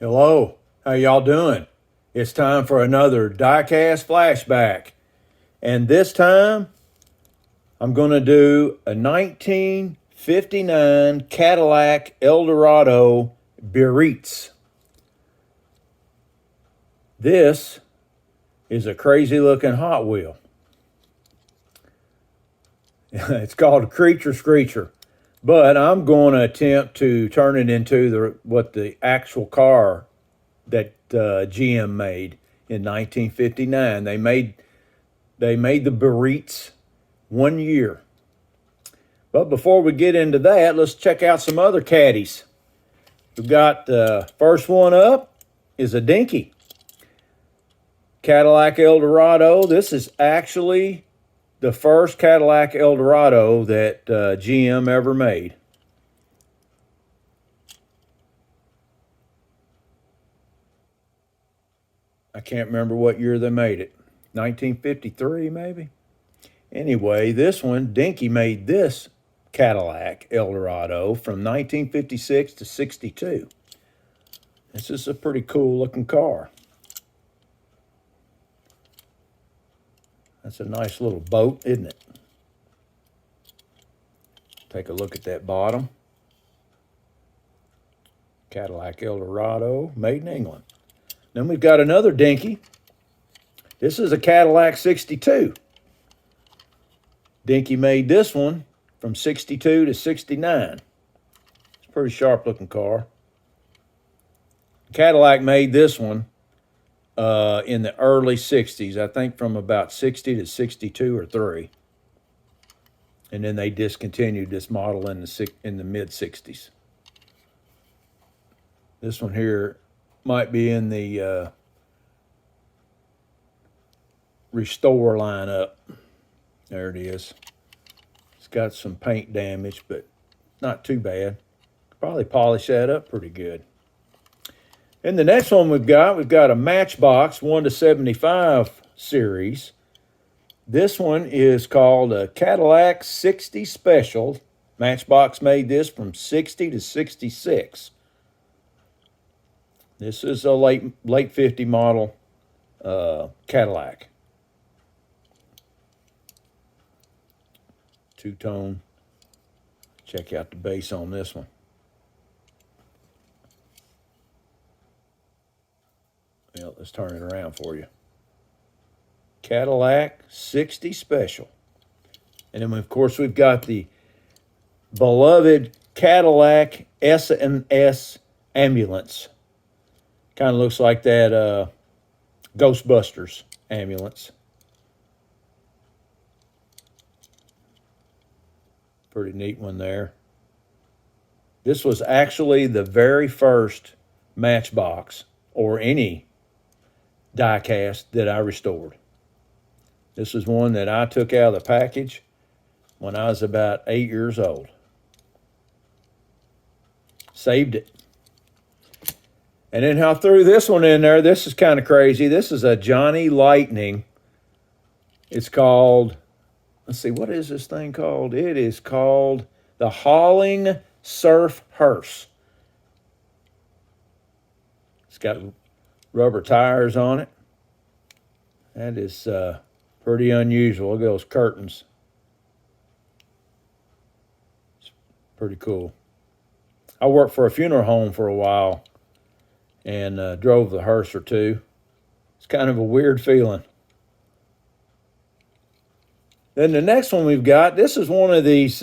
Hello, how y'all doing? It's time for another diecast flashback. And this time, I'm going to do a 1959 Cadillac Eldorado Biarritz. This is a crazy looking Hot Wheel. It's called a Creature Screecher. But I'm going to attempt to turn it into what the actual car that GM made in 1959. They made the Biarritz 1 year. But before we get into that, let's check out some other caddies. We've got the first one up is a dinky. Cadillac Eldorado. This is actually the first Cadillac Eldorado that GM ever made. I can't remember what year they made it. 1953 maybe? Anyway, this one, Dinky made this Cadillac Eldorado from 1956 to 62. This is a pretty cool looking car. That's a nice little boat, isn't it? Take a look at that bottom. Cadillac Eldorado, made in England. Then we've got another dinky. This is a Cadillac 62. Dinky made this one from 62 to 69. It's a pretty sharp looking car. Cadillac made this one in the early 60s, I think from about 60 to 62 or 3. And then they discontinued this model in the mid 60s. This one here might be in the restore lineup. There it is. It's got some paint damage, but not too bad. Probably polish that up pretty good. And the next one we've got a Matchbox 1 to 75 series. This one is called a Cadillac 60 Special. Matchbox made this from 60 to 66. This is a late 50 model Cadillac. Two-tone. Check out the base on this one. Well, let's turn it around for you. Cadillac 60 Special. And then, of course, we've got the beloved Cadillac S&S ambulance. Kind of looks like that Ghostbusters ambulance. Pretty neat one there. This was actually the very first Matchbox or any diecast that I restored. This is one that I took out of the package when I was about 8 years old. Saved it. And then I threw this one in there. This is kind of crazy. This is a Johnny Lightning. It's called, let's see, what is this thing called? It is called the Hauling Surf Hearse. It's got rubber tires on it. That is pretty unusual. Look at those curtains. It's pretty cool. I worked for a funeral home for a while and drove the hearse or two. It's kind of a weird feeling. Then the next one we've got, this is one of these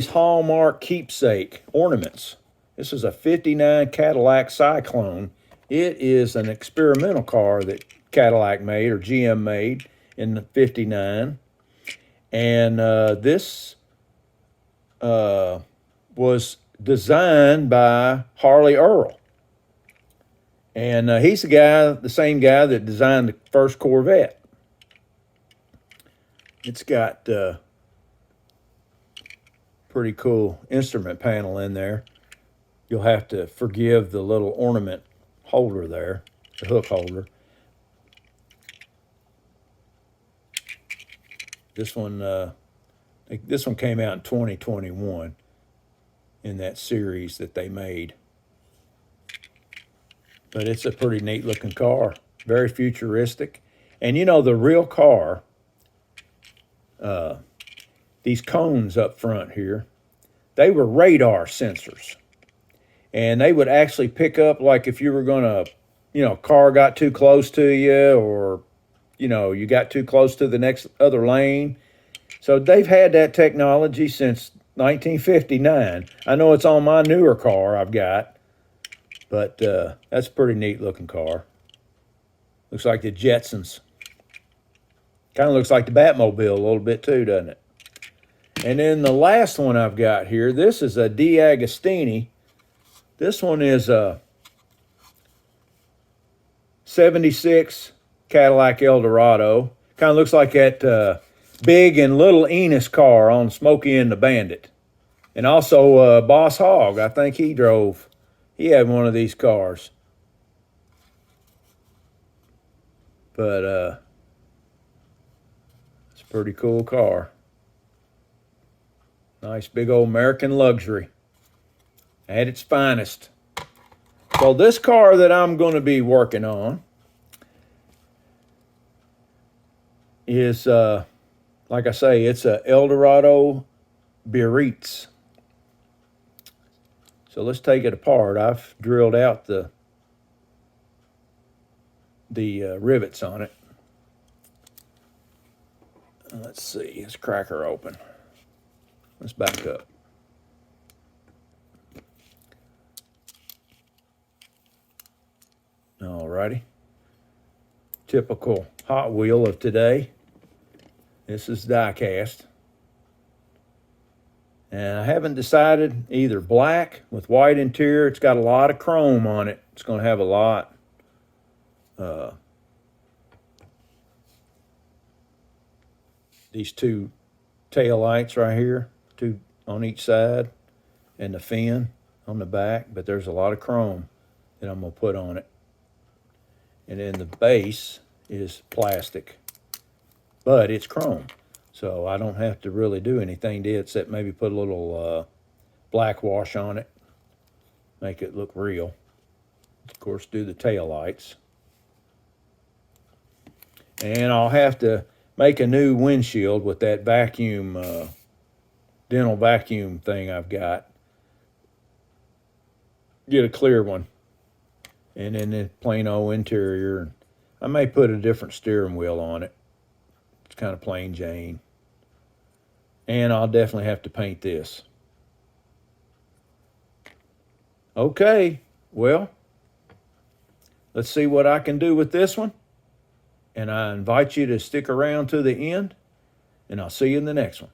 Hallmark keepsake ornaments. This is a 59 Cadillac Cyclone. It is an experimental car that Cadillac made or GM made in 59. And this was designed by Harley Earl. And he's the same guy that designed the first Corvette. It's got pretty cool instrument panel in there. You'll have to forgive the little ornament holder there, the hook holder. This one came out in 2021. in that series that they made. But it's a pretty neat looking car, very futuristic. And you know, the real car, these cones up front here, they were radar sensors. And they would actually pick up, like if you were gonna, you know, car got too close to you, or, you know, you got too close to the next other lane. So they've had that technology since 1959. I know it's on my newer car I've got, but that's a pretty neat looking car. Looks like the Jetsons. Kind of looks like the Batmobile a little bit too, doesn't it? And then the last one I've got here, this is a D'Agostini. This one is a 76 Cadillac Eldorado. Kind of looks like that Big and Little Enos car on Smokey and the Bandit. And also Boss Hogg, I think he had one of these cars. But it's a pretty cool car. Nice big old American luxury at its finest. So this car that I'm going to be working on is, like I say, it's a Eldorado Biarritz. So let's take it apart. I've drilled out the rivets on it. Let's see, let's crack her open. Let's back up. Alrighty. Typical Hot Wheel of today. This is die cast. And I haven't decided, either black with white interior. It's got a lot of chrome on it. It's going to have a lot. These two tail lights right here, two on each side, and the fin on the back. But there's a lot of chrome that I'm going to put on it. And then the base is plastic, but it's chrome. So I don't have to really do anything to it except maybe put a little black wash on it, make it look real. Of course, do the tail lights. And I'll have to make a new windshield with that vacuum, dental vacuum thing I've got. Get a clear one. And then the plain old interior. I may put a different steering wheel on it. It's kind of plain Jane. And I'll definitely have to paint this. Okay, well, let's see what I can do with this one. And I invite you to stick around to the end, and I'll see you in the next one.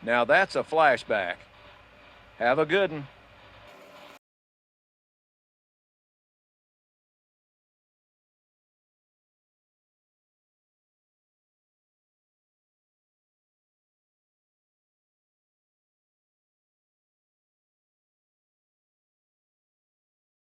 Now that's a flashback. Have a good one.